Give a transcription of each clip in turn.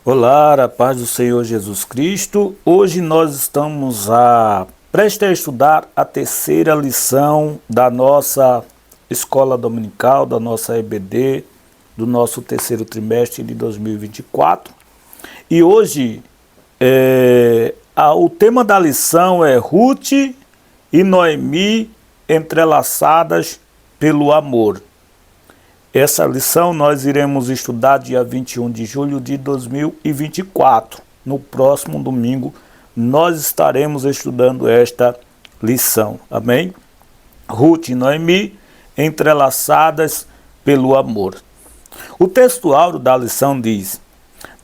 Olá, a paz do Senhor Jesus Cristo. Hoje nós estamos prestes a estudar a terceira lição da nossa escola dominical, da nossa EBD, do nosso terceiro trimestre de 2024. E hoje o tema da lição é Ruth e Noemi entrelaçadas pelo amor. Essa lição nós iremos estudar dia 21 de julho de 2024. No próximo domingo nós estaremos estudando esta lição. Amém? Ruth e Noemi entrelaçadas pelo amor. O texto áureo da lição diz: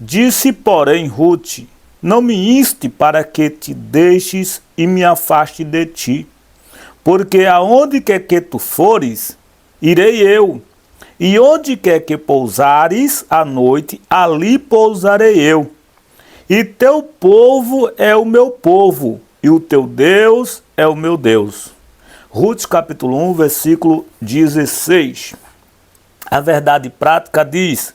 Disse, porém, Ruth, não me inste para que te deixes e me afaste de ti, porque aonde quer que tu fores, irei eu. E onde quer que pousares à noite, ali pousarei eu. E teu povo é o meu povo, e o teu Deus é o meu Deus. Ruth capítulo 1, versículo 16. A verdade prática diz: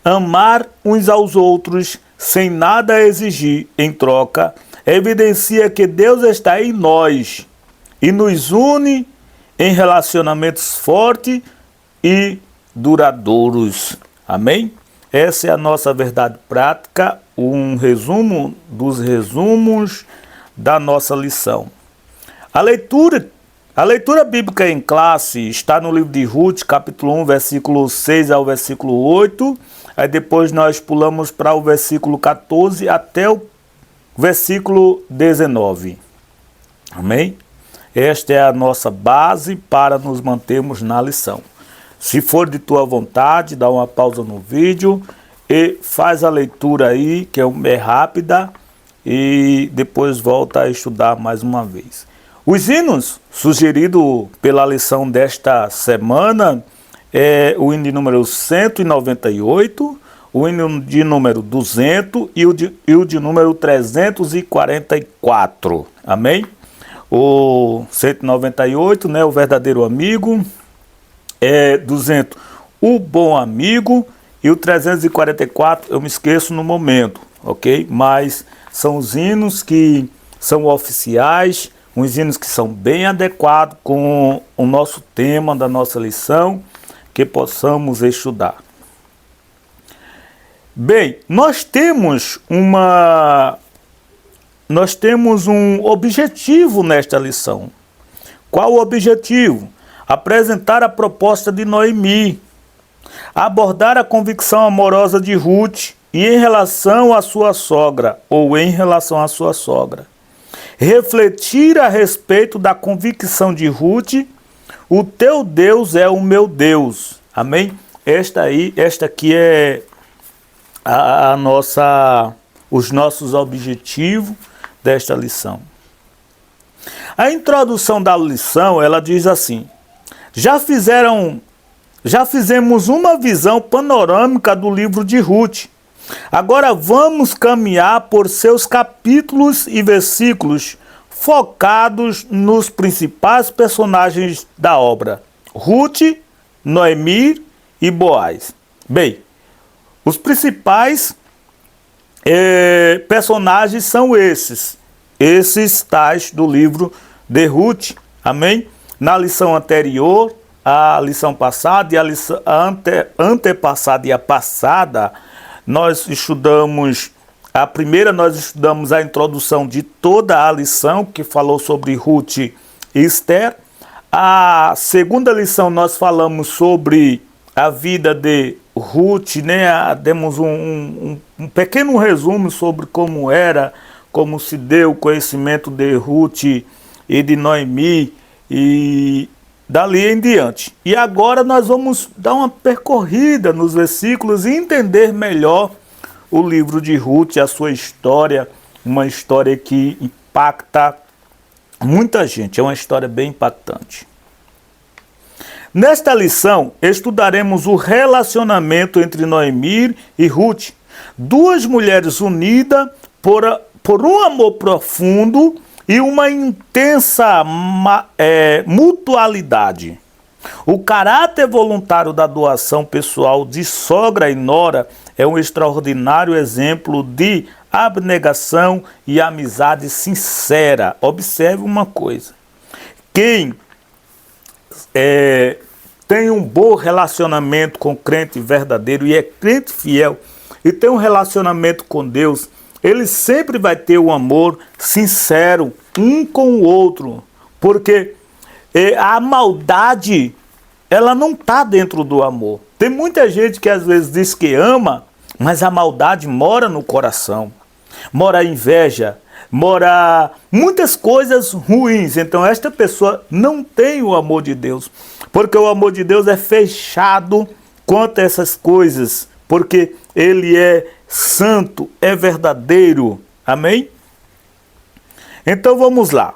amar uns aos outros sem nada exigir em troca, evidencia que Deus está em nós e nos une em relacionamentos fortes e duradouros. Amém? Essa é a nossa verdade prática, um resumo dos resumos da nossa lição. A leitura bíblica em classe está no livro de Ruth, capítulo 1, versículo 6 ao versículo 8. Aí depois nós pulamos para o versículo 14 até o versículo 19. Amém? Esta é a nossa base para nos mantermos na lição. Se for de tua vontade, dá uma pausa no vídeo e faz a leitura aí, que é rápida, e depois volta a estudar mais uma vez. Os hinos sugeridos pela lição desta semana é o hino de número 198, o hino de número 200 e o de número 344. Amém? O 198, né, o verdadeiro amigo. 200, o bom amigo, e o 344 eu me esqueço no momento, ok? Mas são os hinos que são oficiais, uns hinos que são bem adequados com o nosso tema da nossa lição, que possamos estudar. Bem, nós temos um objetivo nesta lição. Qual o objetivo? Apresentar a proposta de Noemi, abordar a convicção amorosa de Ruth e em relação à sua sogra, refletir a respeito da convicção de Ruth, o teu Deus é o meu Deus. Amém? Esta aqui é os nossos objetivos desta lição. A introdução da lição, ela diz assim: Já fizemos uma visão panorâmica do livro de Ruth. Agora vamos caminhar por seus capítulos e versículos focados nos principais personagens da obra: Ruth, Noemi e Boaz. Bem, os principais personagens são esses tais do livro de Ruth. Amém? Na lição anterior, a lição passada e a lição antepassada e a passada, nós estudamos nós estudamos a introdução de toda a lição, que falou sobre Ruth e Esther. A segunda lição nós falamos sobre a vida de Ruth, né? Demos um pequeno resumo sobre como se deu o conhecimento de Ruth e de Noemi, e dali em diante. E agora nós vamos dar uma percorrida nos versículos e entender melhor o livro de Ruth, a sua história, uma história que impacta muita gente, é uma história bem impactante. Nesta lição, estudaremos o relacionamento entre Noemi e Ruth, duas mulheres unidas por um amor profundo e uma intensa mutualidade. O caráter voluntário da doação pessoal de sogra e nora é um extraordinário exemplo de abnegação e amizade sincera. Observe uma coisa: quem tem um bom relacionamento com o crente verdadeiro e é crente fiel e tem um relacionamento com Deus, ele sempre vai ter um amor sincero um com o outro, porque a maldade, ela não está dentro do amor. Tem muita gente que às vezes diz que ama, mas a maldade mora no coração, mora a inveja, mora muitas coisas ruins. Então esta pessoa não tem o amor de Deus, porque o amor de Deus é fechado quanto a essas coisas, porque ele é santo, é verdadeiro. Amém? Então vamos lá.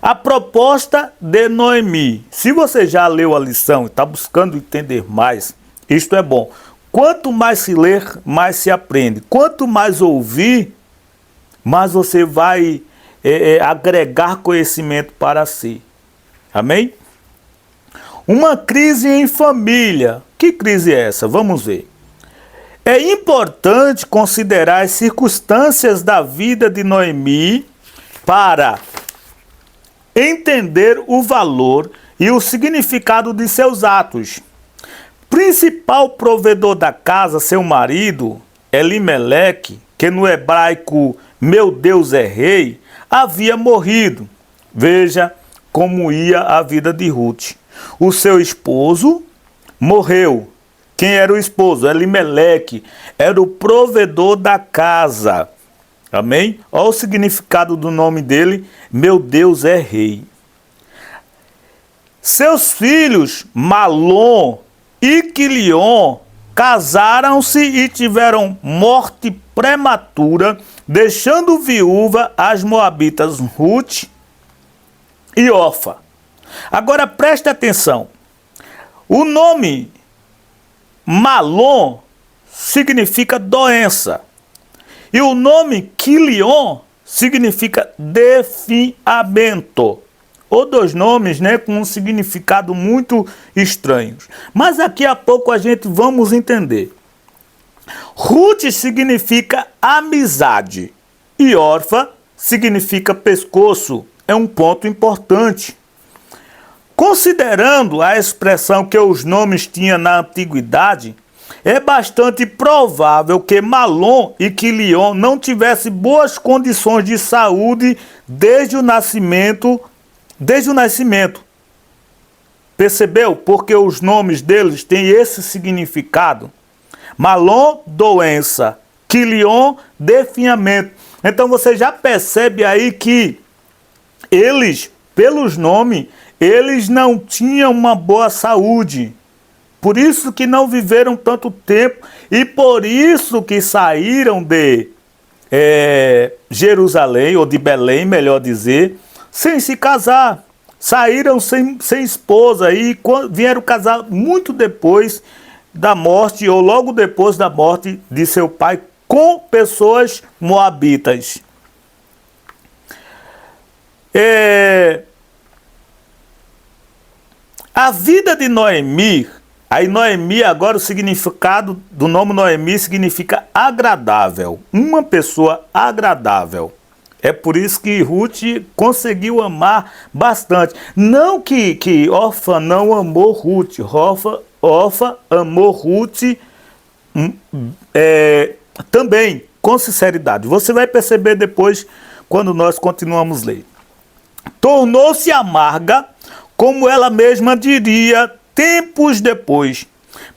A proposta de Noemi. Se você já leu a lição e está buscando entender mais, isto é bom. Quanto mais se ler, mais se aprende. Quanto mais ouvir, mais você vai agregar conhecimento para si. Amém? Uma crise em família. Que crise é essa? Vamos ver. É importante considerar as circunstâncias da vida de Noemi para entender o valor e o significado de seus atos. Principal provedor da casa, seu marido, Elimeleque, que no hebraico meu Deus é rei, havia morrido. Veja como ia a vida de Ruth. O seu esposo morreu. Quem era o esposo? Elimeleque. Era o provedor da casa. Amém? Olha o significado do nome dele. Meu Deus é rei. Seus filhos, Malom e Quilion, casaram-se e tiveram morte prematura, deixando viúva as moabitas Ruth e Orfa. Agora preste atenção. O nome Malom significa doença. E o nome Quilion significa definhamento. Ou dois nomes, com um significado muito estranho. Mas daqui a pouco a gente vamos entender. Ruth significa amizade. E Orfa significa pescoço. É um ponto importante. Considerando a expressão que os nomes tinham na antiguidade, é bastante provável que Malom e Quilion não tivessem boas condições de saúde desde o nascimento. Percebeu? Porque os nomes deles têm esse significado. Malom, doença. Quilion, definhamento. Então você já percebe aí que eles, pelos nomes, eles não tinham uma boa saúde. Por isso que não viveram tanto tempo e por isso que saíram de Jerusalém, ou de Belém, melhor dizer, sem se casar. Saíram sem esposa e vieram casar muito depois da morte, ou logo depois da morte de seu pai, com pessoas moabitas. A vida de Noemi. Aí Noemi, agora o significado do nome Noemi significa agradável. Uma pessoa agradável. É por isso que Ruth conseguiu amar bastante. Não que Orfa não amou Ruth. Orfa amou Ruth também, com sinceridade. Você vai perceber depois, quando nós continuamos a ler. Tornou-se amarga, como ela mesma diria, tempos depois,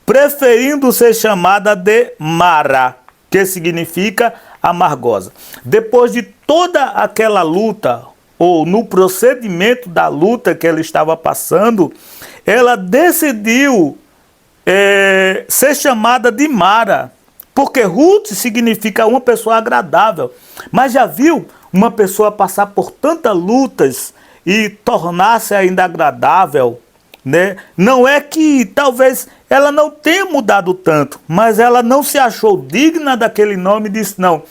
preferindo ser chamada de Mara, que significa amargosa. Depois de toda aquela luta, ou no procedimento da luta que ela estava passando, ela decidiu ser chamada de Mara, porque Ruth significa uma pessoa agradável. Mas já viu uma pessoa passar por tantas lutas e tornar-se ainda agradável? Não é que talvez ela não tenha mudado tanto, mas ela não se achou digna daquele nome e disse, não,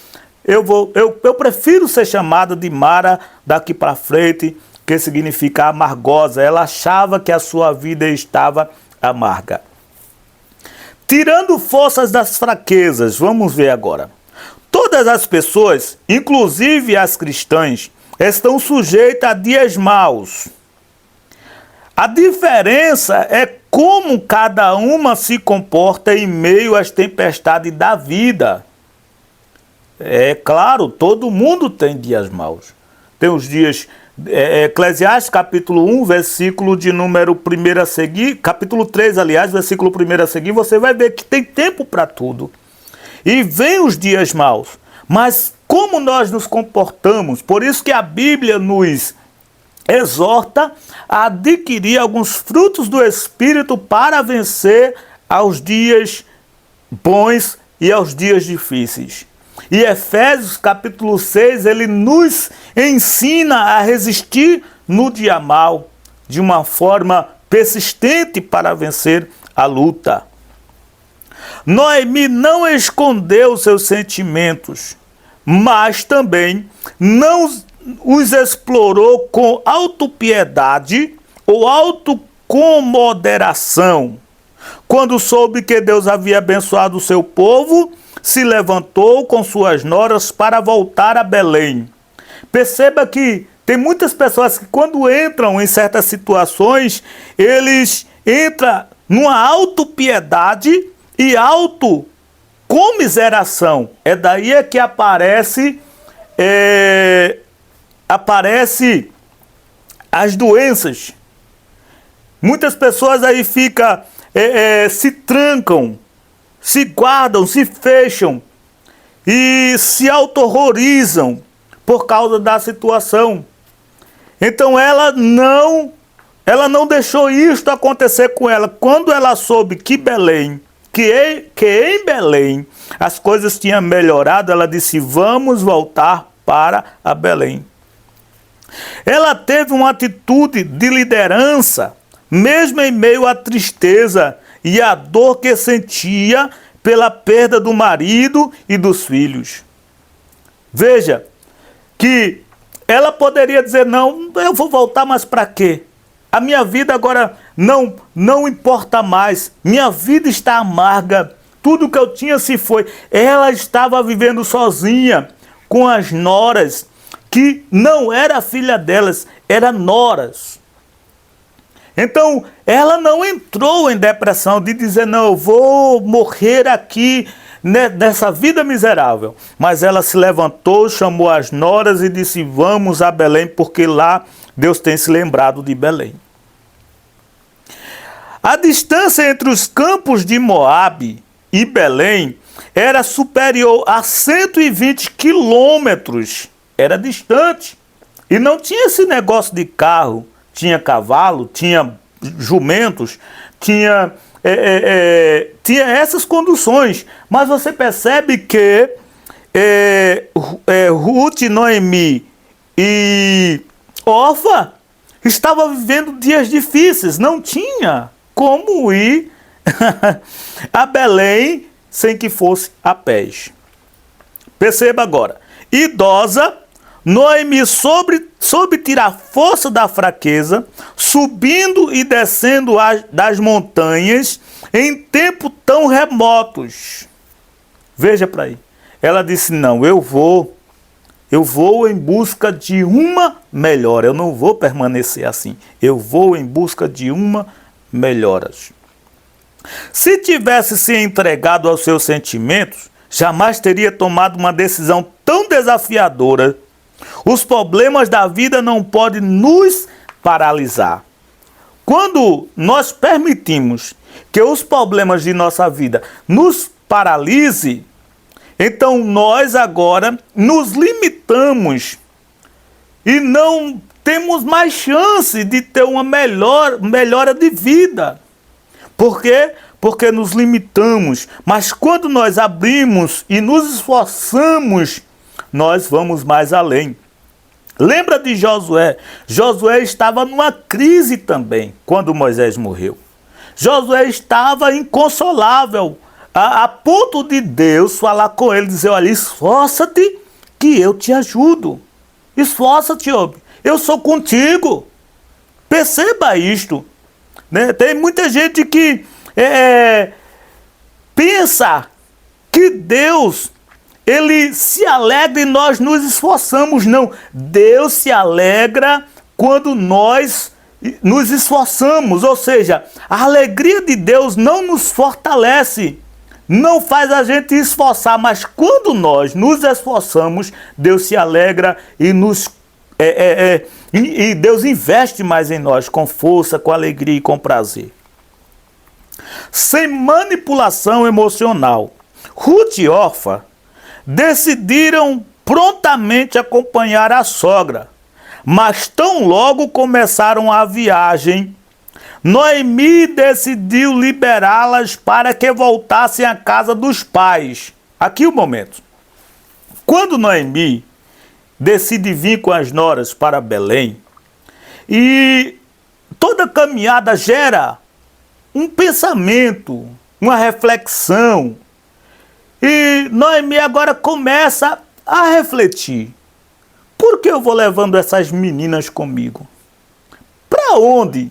eu prefiro ser chamada de Mara daqui para frente, que significa amargosa. Ela achava que a sua vida estava amarga. Tirando forças das fraquezas, vamos ver agora. Todas as pessoas, inclusive as cristãs, estão sujeitas a dias maus. A diferença é como cada uma se comporta em meio às tempestades da vida. É claro, todo mundo tem dias maus. Tem os dias... Eclesiastes capítulo 1, versículo de número 1 a seguir, capítulo 3, aliás, versículo 1 a seguir, você vai ver que tem tempo para tudo. E vem os dias maus. Mas como nós nos comportamos? Por isso que a Bíblia nos exorta a adquirir alguns frutos do Espírito para vencer aos dias bons e aos dias difíceis. E Efésios capítulo 6, ele nos ensina a resistir no dia mal, de uma forma persistente para vencer a luta. Noemi não escondeu seus sentimentos, mas também não os explorou com autopiedade ou autocomoderação. Quando soube que Deus havia abençoado o seu povo, se levantou com suas noras para voltar a Belém. Perceba que tem muitas pessoas que quando entram em certas situações, eles entram numa autopiedade e autocomiseração. É daí que aparece as doenças. Muitas pessoas aí se trancam, se guardam, se fecham e se auto-horrorizam por causa da situação. Então ela não deixou isto acontecer com ela. Quando ela soube que em Belém as coisas tinham melhorado, ela disse: vamos voltar para a Belém. Ela teve uma atitude de liderança, mesmo em meio à tristeza e a dor que sentia pela perda do marido e dos filhos. Veja que ela poderia dizer: não, eu vou voltar, mas para quê? A minha vida agora não importa mais. Minha vida está amarga. Tudo que eu tinha se foi. Ela estava vivendo sozinha com as noras, que não era filha delas, eram noras. Então, ela não entrou em depressão de dizer: não, eu vou morrer aqui nessa vida miserável. Mas ela se levantou, chamou as noras e disse: vamos a Belém, porque lá Deus tem se lembrado de Belém. A distância entre os campos de Moabe e Belém era superior a 120 quilômetros. Era distante. E não tinha esse negócio de carro. Tinha cavalo, tinha jumentos, tinha essas conduções. Mas você percebe que Ruth, Noemi e Orfa estavam vivendo dias difíceis. Não tinha como ir a Belém sem que fosse a pés. Perceba agora. Idosa, Noemi soube tirar força da fraqueza, subindo e descendo das montanhas em tempos tão remotos. Veja para aí. Ela disse: não, eu vou em busca de uma melhora. Eu não vou permanecer assim. Eu vou em busca de uma melhora. Se tivesse se entregado aos seus sentimentos, jamais teria tomado uma decisão tão desafiadora. Os problemas da vida não podem nos paralisar. Quando nós permitimos que os problemas de nossa vida nos paralise, então nós agora nos limitamos e não temos mais chance de ter uma melhora de vida. Por quê? Porque nos limitamos. Mas quando nós abrimos e nos esforçamos, nós vamos mais além. Lembra de Josué? Josué estava numa crise também, quando Moisés morreu. Josué estava inconsolável, a ponto de Deus falar com ele, dizer: olha, esforça-te que eu te ajudo. Esforça-te, homem, eu sou contigo. Perceba isto. Né? Tem muita gente que pensa que Deus, ele se alegra e nós nos esforçamos. Não, Deus se alegra quando nós nos esforçamos, ou seja, a alegria de Deus não nos fortalece, não faz a gente esforçar, mas quando nós nos esforçamos, Deus se alegra e e Deus investe mais em nós, com força, com alegria e com prazer. Sem manipulação emocional, Ruth e Orfa decidiram prontamente acompanhar a sogra, mas tão logo começaram a viagem, Noemi decidiu liberá-las para que voltassem à casa dos pais. Aqui o momento. Quando Noemi decide vir com as noras para Belém, e toda caminhada gera um pensamento, uma reflexão, e Noemi agora começa a refletir. Por que eu vou levando essas meninas comigo? Para onde?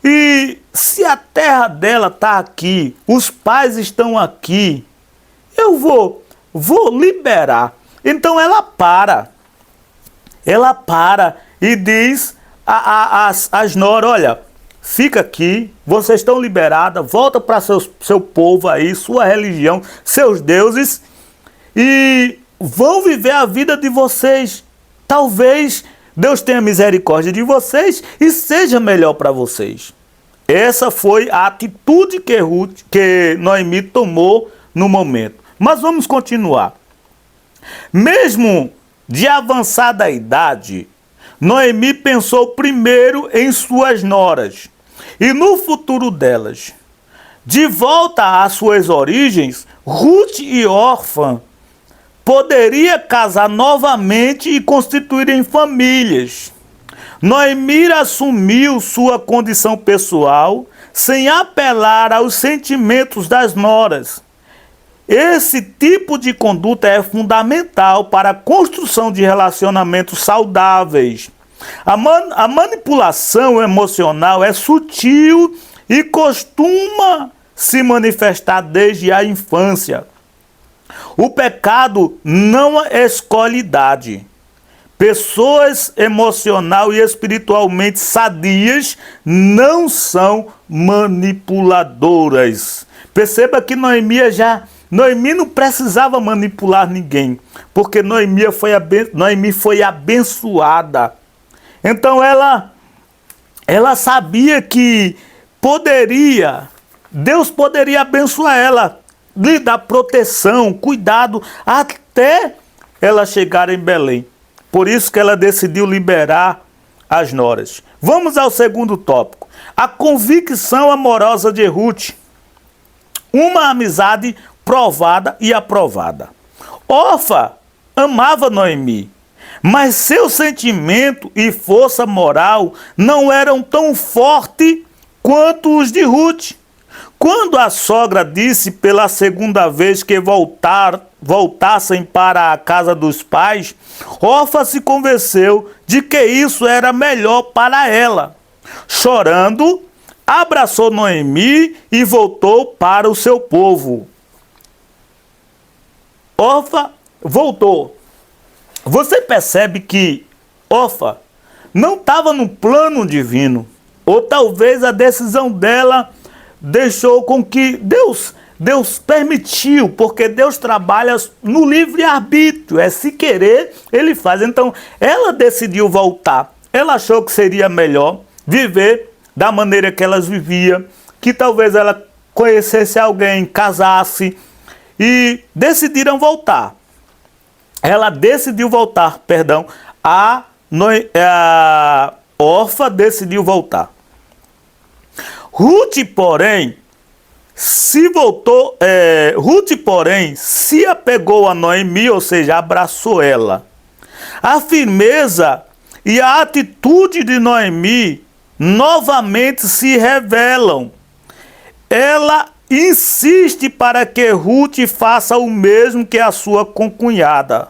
E se a terra dela está aqui, os pais estão aqui, eu vou liberar. Então ela para e diz às noras, olha, fica aqui, vocês estão liberadas, volta para seu povo aí, sua religião, seus deuses, e vão viver a vida de vocês. Talvez Deus tenha misericórdia de vocês e seja melhor para vocês. Essa foi a atitude que Noemi tomou no momento. Mas vamos continuar. Mesmo de avançada idade, Noemi pensou primeiro em suas noras e no futuro delas. De volta às suas origens, Ruth e Orfa poderia casar novamente e constituírem famílias. Noemi assumiu sua condição pessoal sem apelar aos sentimentos das noras. Esse tipo de conduta é fundamental para a construção de relacionamentos saudáveis. A manipulação emocional é sutil e costuma se manifestar desde a infância. O pecado não escolhe idade. Pessoas emocional e espiritualmente sadias não são manipuladoras. Perceba que Noemi não precisava manipular ninguém, porque Noemi foi abençoada. Então ela sabia que Deus poderia abençoar ela, lhe dar proteção, cuidado, até ela chegar em Belém. Por isso que ela decidiu liberar as noras. Vamos ao segundo tópico. A convicção amorosa de Ruth. Uma amizade provada e aprovada. Orfa amava Noemi, mas seu sentimento e força moral não eram tão fortes quanto os de Ruth. Quando a sogra disse pela segunda vez que voltassem para a casa dos pais, Orfa se convenceu de que isso era melhor para ela. Chorando, abraçou Noemi e voltou para o seu povo. Orfa voltou. Você percebe que Orfa não estava no plano divino, ou talvez a decisão dela deixou com que Deus permitiu, porque Deus trabalha no livre-arbítrio, se querer, ele faz. Então, ela decidiu voltar. Ela achou que seria melhor viver da maneira que elas viviam, que talvez ela conhecesse alguém, casasse, e decidiram voltar. Ela decidiu voltar, a Orfa decidiu voltar. Ruth, porém, se apegou a Noemi, ou seja, abraçou ela. A firmeza e a atitude de Noemi novamente se revelam. Ela insiste para que Ruth faça o mesmo que a sua concunhada,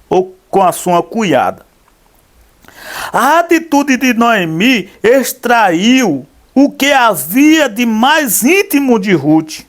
ou com a sua cunhada. A atitude de Noemi extraiu o que havia de mais íntimo de Ruth,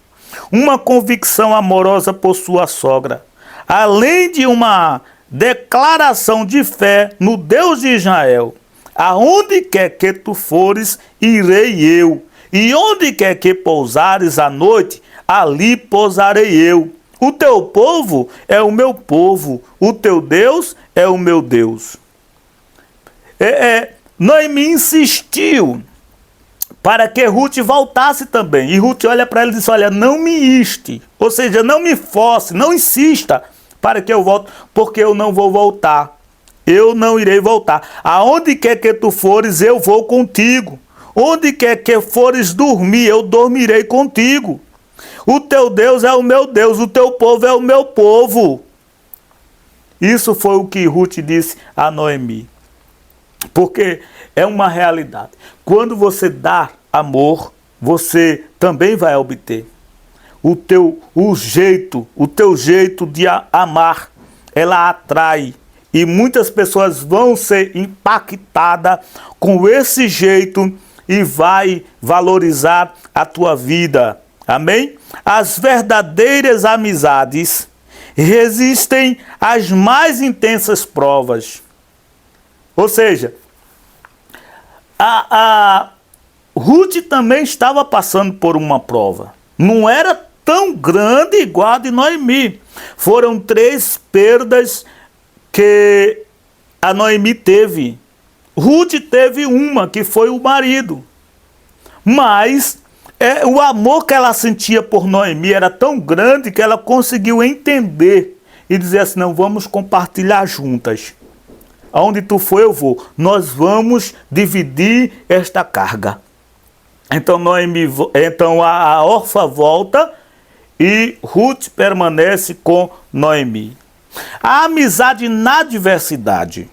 uma convicção amorosa por sua sogra, além de uma declaração de fé no Deus de Israel. Aonde quer que tu fores, irei eu, e onde quer que pousares à noite, ali pousarei eu. O teu povo é o meu povo, o teu Deus é o meu Deus. Noemi insistiu para que Ruth voltasse também. E Ruth olha para ele e diz, olha, não me inste, ou seja, não me force, não insista para que eu volte, porque eu não vou voltar. Eu não irei voltar. Aonde quer que tu fores, eu vou contigo. Onde quer que fores dormir, eu dormirei contigo. O teu Deus é o meu Deus, o teu povo é o meu povo. Isso foi o que Ruth disse a Noemi. Porque é uma realidade. Quando você dá amor, você também vai obter. O teu jeito de amar, ela atrai. E muitas pessoas vão ser impactadas com esse jeito e vai valorizar a tua vida. Amém? As verdadeiras amizades resistem às mais intensas provas. Ou seja, a Ruth também estava passando por uma prova. Não era tão grande igual a de Noemi. Foram 3 perdas que a Noemi teve. Ruth teve uma, que foi o marido. Mas o amor que ela sentia por Noemi era tão grande que ela conseguiu entender e dizer assim, não, vamos compartilhar juntas. Aonde tu for, eu vou. Nós vamos dividir esta carga. Então, a órfã volta e Ruth permanece com Noemi. A amizade na adversidade.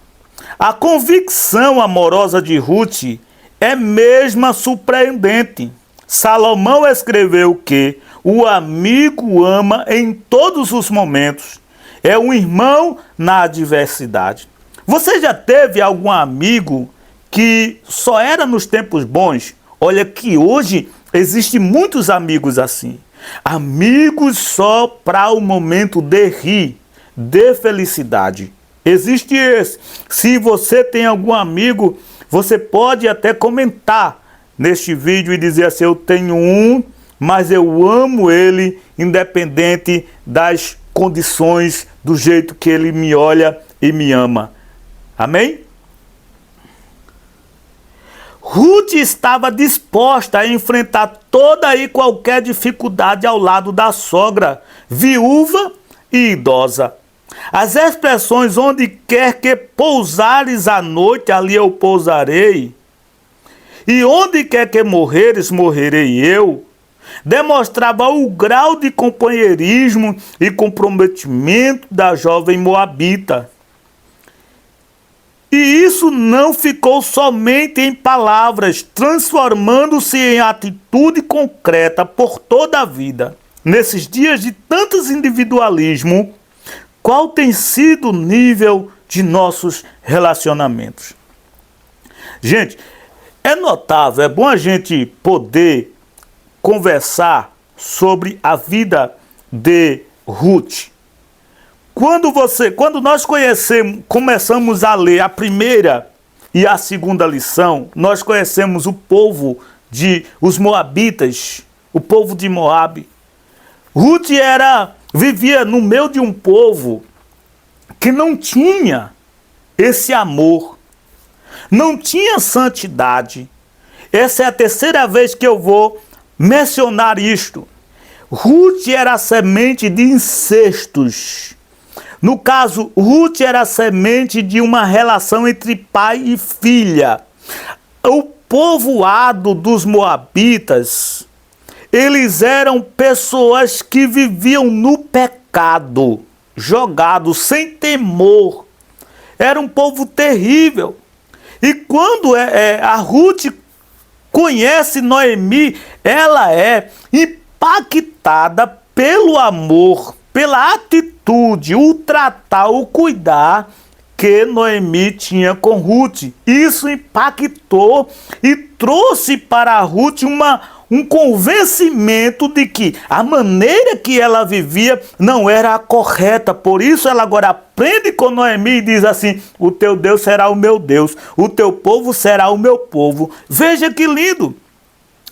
A convicção amorosa de Ruth é mesmo surpreendente. Salomão escreveu que o amigo ama em todos os momentos. É um irmão na adversidade. Você já teve algum amigo que só era nos tempos bons? Olha que hoje existem muitos amigos assim. Amigos só para o momento de rir, de felicidade. Existe esse. Se você tem algum amigo, você pode até comentar neste vídeo e dizer assim, eu tenho um, mas eu amo ele, independente das condições, do jeito que ele me olha e me ama. Amém? Ruth estava disposta a enfrentar toda e qualquer dificuldade ao lado da sogra, viúva e idosa. As expressões onde quer que pousares à noite, ali eu pousarei, e onde quer que morreres, morrerei eu, demonstrava o grau de companheirismo e comprometimento da jovem moabita. E isso não ficou somente em palavras, transformando-se em atitude concreta por toda a vida. Nesses dias de tantos individualismo, qual tem sido o nível de nossos relacionamentos? Gente, é notável, é bom a gente poder conversar sobre a vida de Ruth. Quando nós começamos a ler a primeira e a segunda lição, nós conhecemos o povo os moabitas, o povo de Moabe. Ruth vivia no meio de um povo que não tinha esse amor, não tinha santidade. Essa é a 3ª vez que eu vou mencionar isto. Ruth era a semente de incestos. No caso, Ruth era a semente de uma relação entre pai e filha. O povoado dos moabitas, eles eram pessoas que viviam no pecado, jogados sem temor. Era um povo terrível. E quando a Ruth conhece Noemi, ela é impactada pelo amor, pela atitude, o tratar, o cuidar que Noemi tinha com Ruth. Isso impactou e trouxe para Ruth um convencimento de que a maneira que ela vivia não era a correta. Por isso ela agora aprende com Noemi e diz assim: o teu Deus será o meu Deus, o teu povo será o meu povo. Veja que lindo!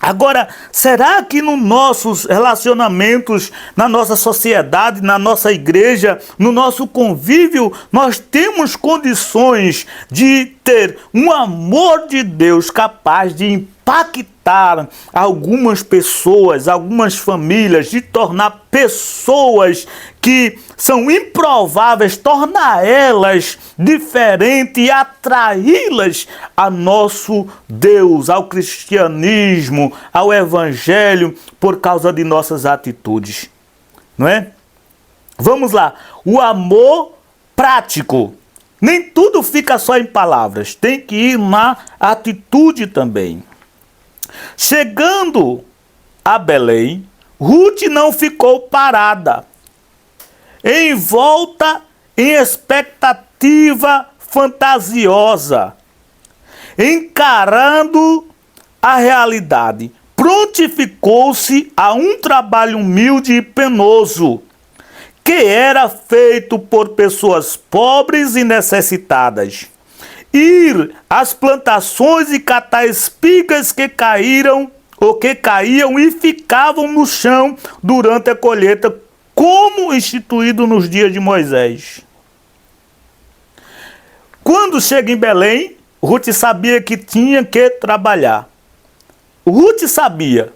Agora, será que nos nossos relacionamentos, na nossa sociedade, na nossa igreja, no nosso convívio, nós temos condições de ter um amor de Deus capaz de impactar algumas pessoas, algumas famílias, de tornar pessoas que são improváveis, tornar elas diferentes e atraí-las a nosso Deus, ao cristianismo, ao evangelho, por causa de nossas atitudes, não é? Vamos lá, o amor prático. Nem tudo fica só em palavras, tem que ir na atitude também. Chegando a Belém, Ruth não ficou parada, envolta em expectativa fantasiosa, encarando a realidade. Prontificou-se a um trabalho humilde e penoso, que era feito por pessoas pobres e necessitadas. Ir às plantações e catar espigas que caíam e ficavam no chão durante a colheita, como instituído nos dias de Moisés. Quando chega em Belém, Ruth sabia que tinha que trabalhar. Ruth sabia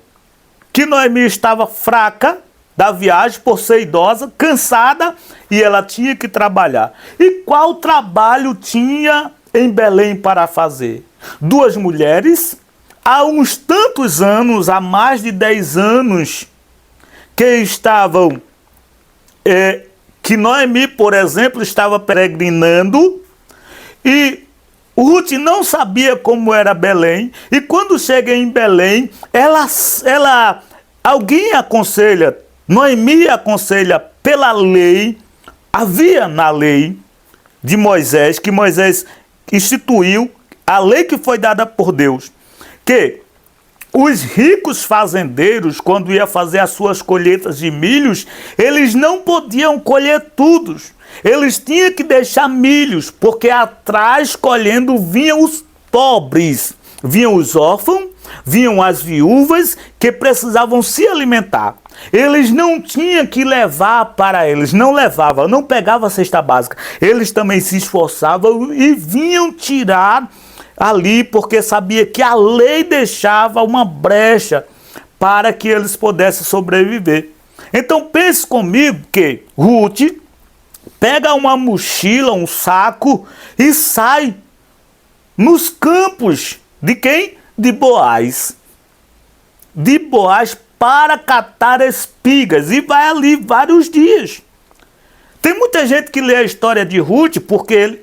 que Noemi estava fraca da viagem por ser idosa, cansada, e ela tinha que trabalhar. E qual trabalho tinha em Belém para fazer? Duas mulheres, há uns tantos anos, há mais de 10 anos, que estavam, que Noemi, por exemplo, estava peregrinando, e Ruth não sabia como era Belém, e quando chega em Belém, alguém aconselha, Noemi aconselha pela lei, havia na lei de Moisés, que Moisés instituiu, a lei que foi dada por Deus, que os ricos fazendeiros, quando iam fazer as suas colheitas de milhos, eles não podiam colher tudo. Eles tinham que deixar milhos, porque atrás, colhendo, vinham os pobres, vinham os órfãos, vinham as viúvas que precisavam se alimentar. Eles não tinham que levar para eles, não levavam, não pegavam a cesta básica. Eles também se esforçavam e vinham tirar ali, porque sabia que a lei deixava uma brecha para que eles pudessem sobreviver. Então pense comigo que Ruth pega uma mochila, um saco e sai nos campos de quem? De Boaz. De Boaz para catar espigas, e vai ali vários dias. Tem muita gente que lê a história de Ruth porque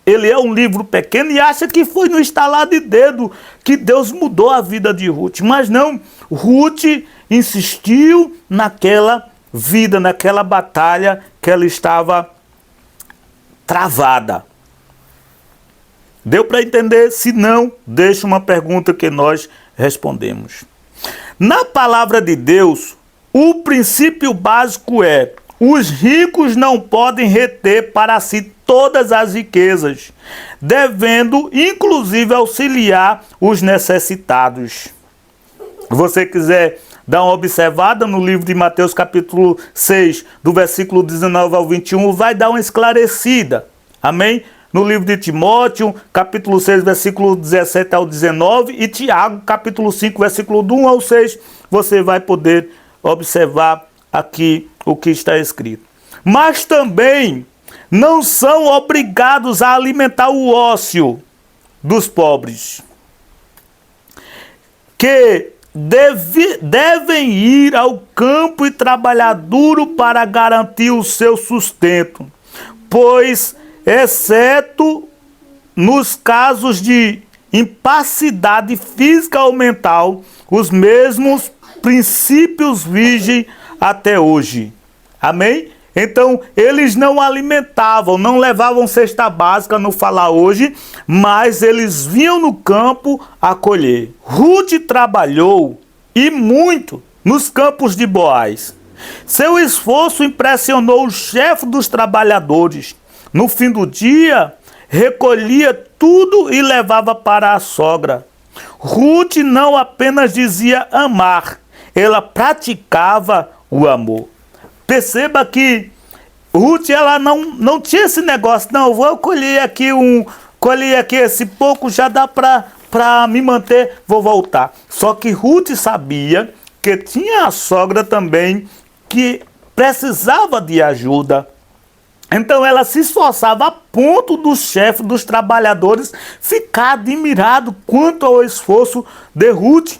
ele é um livro pequeno e acha que foi no estalar de dedo que Deus mudou a vida de Ruth. Mas não, Ruth insistiu naquela vida, naquela batalha que ela estava travada. Deu para entender? Se não, deixa uma pergunta que nós respondemos. Na palavra de Deus, o princípio básico é: os ricos não podem reter para si todas as riquezas, devendo inclusive auxiliar os necessitados. Se você quiser dar uma observada no livro de Mateus capítulo 6, do versículo 19 ao 21, vai dar uma esclarecida. Amém? No livro de Timóteo, capítulo 6, versículo 17 ao 19, e Tiago, capítulo 5, versículo do 1 ao 6, você vai poder observar aqui o que está escrito. Mas também não são obrigados a alimentar o ócio dos pobres, que devem ir ao campo e trabalhar duro para garantir o seu sustento, pois, exceto nos casos de incapacidade física ou mental, os mesmos princípios vigem até hoje. Amém? Então, eles não alimentavam, não levavam cesta básica, no falar hoje, mas eles vinham no campo a colher. Ruth trabalhou, e muito, nos campos de Boaz. Seu esforço impressionou o chefe dos trabalhadores. No fim do dia, recolhia tudo e levava para a sogra. Ruth não apenas dizia amar, ela praticava o amor. Perceba que Ruth, ela não tinha esse negócio, não, vou colher aqui esse pouco, já dá para me manter, vou voltar. Só que Ruth sabia que tinha a sogra também que precisava de ajuda. Então ela se esforçava a ponto do chefe dos trabalhadores ficar admirado quanto ao esforço de Ruth.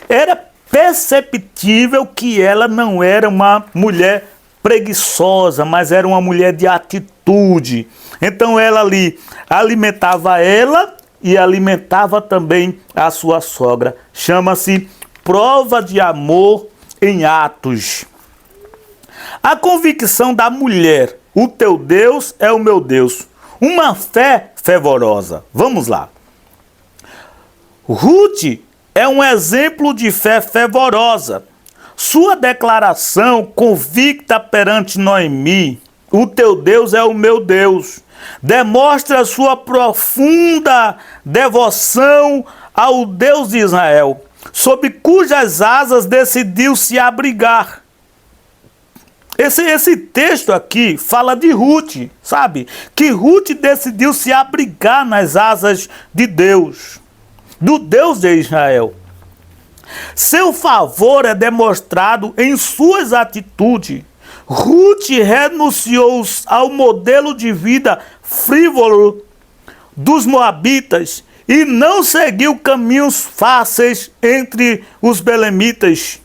Era perceptível que ela não era uma mulher preguiçosa, mas era uma mulher de atitude. Então ela ali alimentava ela e alimentava também a sua sogra. Chama-se prova de amor em atos. A convicção da mulher, o teu Deus é o meu Deus. Uma fé fervorosa. Vamos lá. Ruth é um exemplo de fé fervorosa. Sua declaração convicta perante Noemi, o teu Deus é o meu Deus, demonstra sua profunda devoção ao Deus de Israel, sob cujas asas decidiu se abrigar. Esse texto aqui fala de Ruth, sabe? Que Ruth decidiu se abrigar nas asas de Deus, do Deus de Israel. Seu favor é demonstrado em suas atitudes. Ruth renunciou ao modelo de vida frívolo dos moabitas e não seguiu caminhos fáceis entre os belemitas.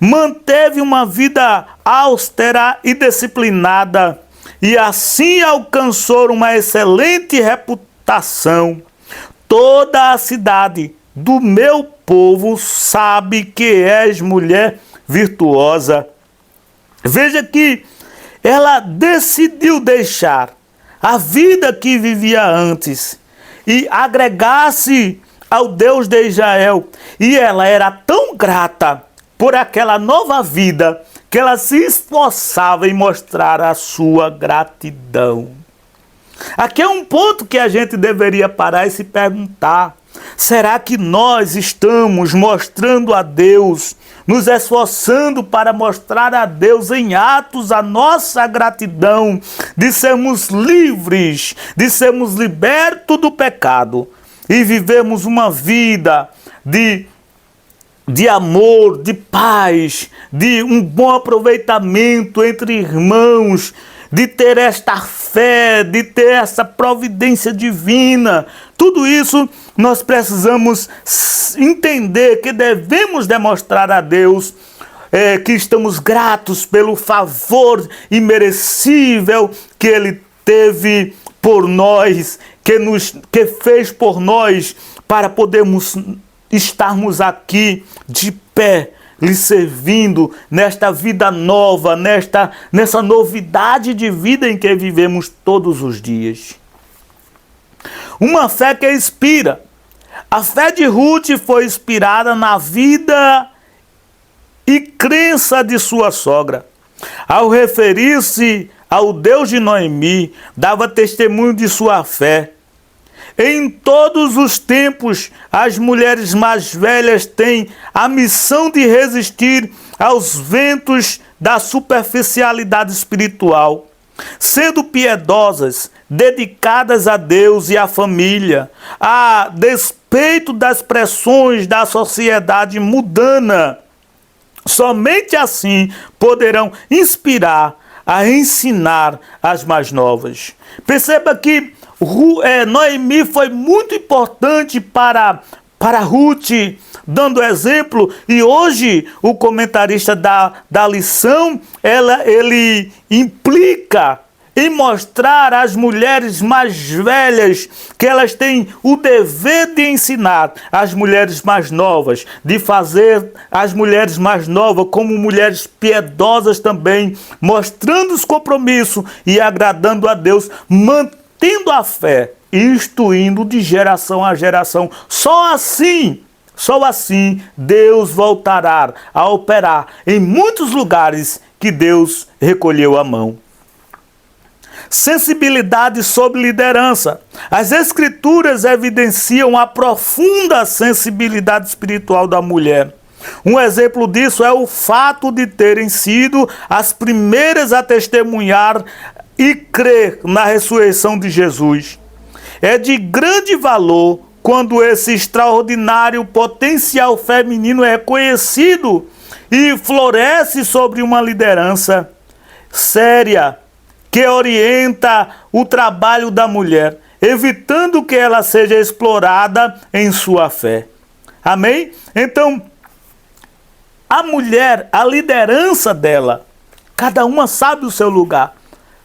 Manteve uma vida austera e disciplinada e assim alcançou uma excelente reputação. Toda a cidade do meu povo sabe que és mulher virtuosa. Veja que ela decidiu deixar a vida que vivia antes e agregar-se ao Deus de Israel. E ela era tão grata por aquela nova vida que ela se esforçava em mostrar a sua gratidão. Aqui é um ponto que a gente deveria parar e se perguntar: será que nós estamos mostrando a Deus, nos esforçando para mostrar a Deus em atos a nossa gratidão, de sermos livres, de sermos libertos do pecado e vivemos uma vida de amor, de paz, de um bom aproveitamento entre irmãos, de ter esta fé, de ter essa providência divina? Tudo isso nós precisamos entender que devemos demonstrar a Deus que estamos gratos pelo favor imerecível que Ele teve por nós, que fez por nós para podermos estarmos aqui de pé, lhe servindo nesta vida nova, nessa novidade de vida em que vivemos todos os dias. Uma fé que inspira. A fé de Ruth foi inspirada na vida e crença de sua sogra. Ao referir-se ao Deus de Noemi, dava testemunho de sua fé. Em todos os tempos, as mulheres mais velhas têm a missão de resistir aos ventos da superficialidade espiritual, sendo piedosas, dedicadas a Deus e à família, a despeito das pressões da sociedade mundana. Somente assim poderão inspirar a ensinar as mais novas. Perceba que Noemi foi muito importante para Ruth, dando exemplo, e hoje o comentarista da lição, ele implica em mostrar às mulheres mais velhas que elas têm o dever de ensinar as mulheres mais novas, de fazer as mulheres mais novas como mulheres piedosas também, mostrando os compromissos e agradando a Deus, mantendo a fé, instruindo de geração a geração. Só assim Deus voltará a operar em muitos lugares que Deus recolheu a mão. Sensibilidade sobre liderança. As Escrituras evidenciam a profunda sensibilidade espiritual da mulher. Um exemplo disso é o fato de terem sido as primeiras a testemunhar e crer na ressurreição de Jesus. É de grande valor quando esse extraordinário potencial feminino é reconhecido e floresce sobre uma liderança séria, que orienta o trabalho da mulher, evitando que ela seja explorada em sua fé. Amém? Então, a mulher, a liderança dela, cada uma sabe o seu lugar,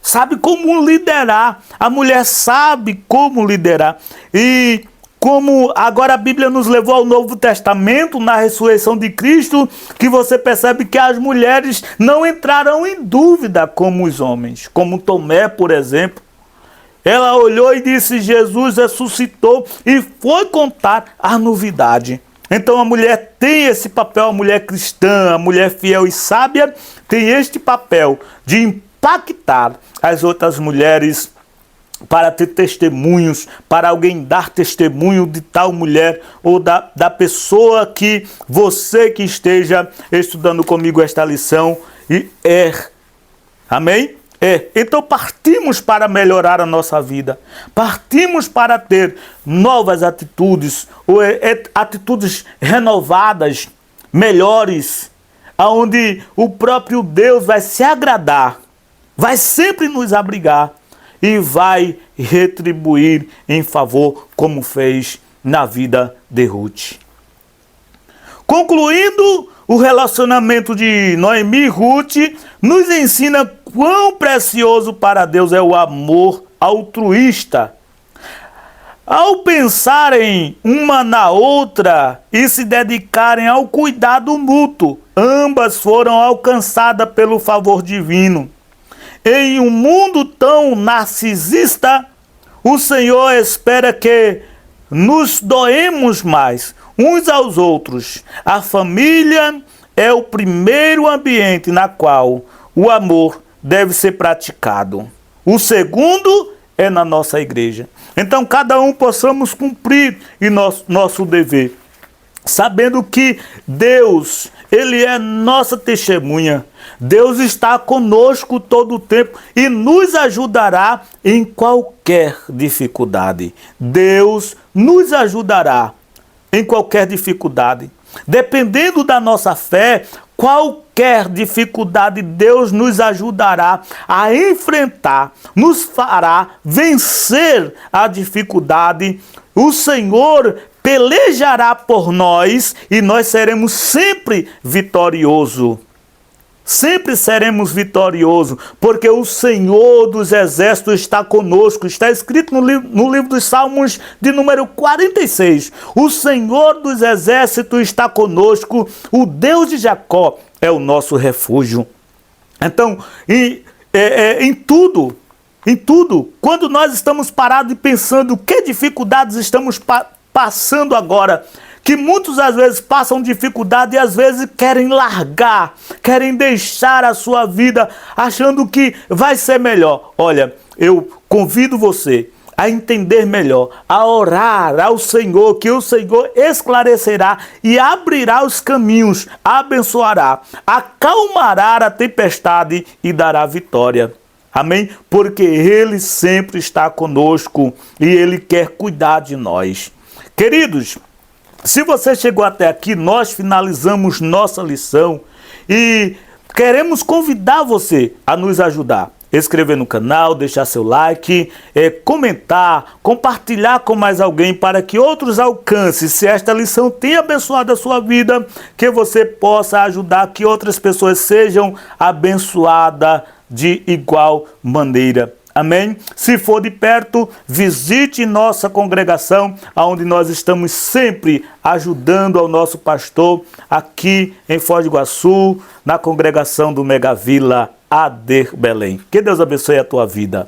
sabe como liderar. A mulher sabe como liderar. E como agora a Bíblia nos levou ao Novo Testamento, na ressurreição de Cristo, que você percebe que as mulheres não entraram em dúvida como os homens, como Tomé, por exemplo. Ela olhou e disse: Jesus ressuscitou, e foi contar a novidade. Então a mulher tem esse papel, a mulher cristã, a mulher fiel e sábia, tem este papel de impactar as outras mulheres para ter testemunhos, para alguém dar testemunho de tal mulher ou da pessoa que você que esteja estudando comigo esta lição Amém? Então partimos para melhorar a nossa vida, partimos para ter novas atitudes, ou atitudes renovadas, melhores, aonde o próprio Deus vai se agradar, vai sempre nos abrigar e vai retribuir em favor, como fez na vida de Ruth. Concluindo, o relacionamento de Noemi e Ruth nos ensina quão precioso para Deus é o amor altruísta. Ao pensarem uma na outra e se dedicarem ao cuidado mútuo, ambas foram alcançadas pelo favor divino. Em um mundo tão narcisista, o Senhor espera que nos doemos mais uns aos outros. A família é o primeiro ambiente na qual o amor deve ser praticado. O segundo é na nossa igreja. Então, cada um possamos cumprir nosso dever, sabendo que Deus, Ele é nossa testemunha. Deus está conosco todo o tempo e nos ajudará em qualquer dificuldade. Deus nos ajudará em qualquer dificuldade. Dependendo da nossa fé, qualquer dificuldade Deus nos ajudará a enfrentar, nos fará vencer a dificuldade. O Senhor pelejará por nós e nós seremos sempre vitoriosos. Sempre seremos vitoriosos, porque o Senhor dos Exércitos está conosco. Está escrito no livro dos Salmos de número 46. O Senhor dos Exércitos está conosco, o Deus de Jacó é o nosso refúgio. Então, em tudo, quando nós estamos parados e pensando que dificuldades estamos passando agora, que muitos às vezes passam dificuldade e às vezes querem largar, querem deixar a sua vida achando que vai ser melhor. Olha, eu convido você a entender melhor, a orar ao Senhor, que o Senhor esclarecerá e abrirá os caminhos, abençoará, acalmará a tempestade e dará vitória. Amém? Porque Ele sempre está conosco e Ele quer cuidar de nós. Queridos, se você chegou até aqui, nós finalizamos nossa lição e queremos convidar você a nos ajudar. Inscrever no canal, deixar seu like, comentar, compartilhar com mais alguém para que outros alcancem. Se esta lição tem abençoado a sua vida, que você possa ajudar que outras pessoas sejam abençoadas de igual maneira. Amém? Se for de perto, visite nossa congregação, onde nós estamos sempre ajudando ao nosso pastor aqui em Foz do Iguaçu, na congregação do Mega Vila AD Belém. Que Deus abençoe a tua vida.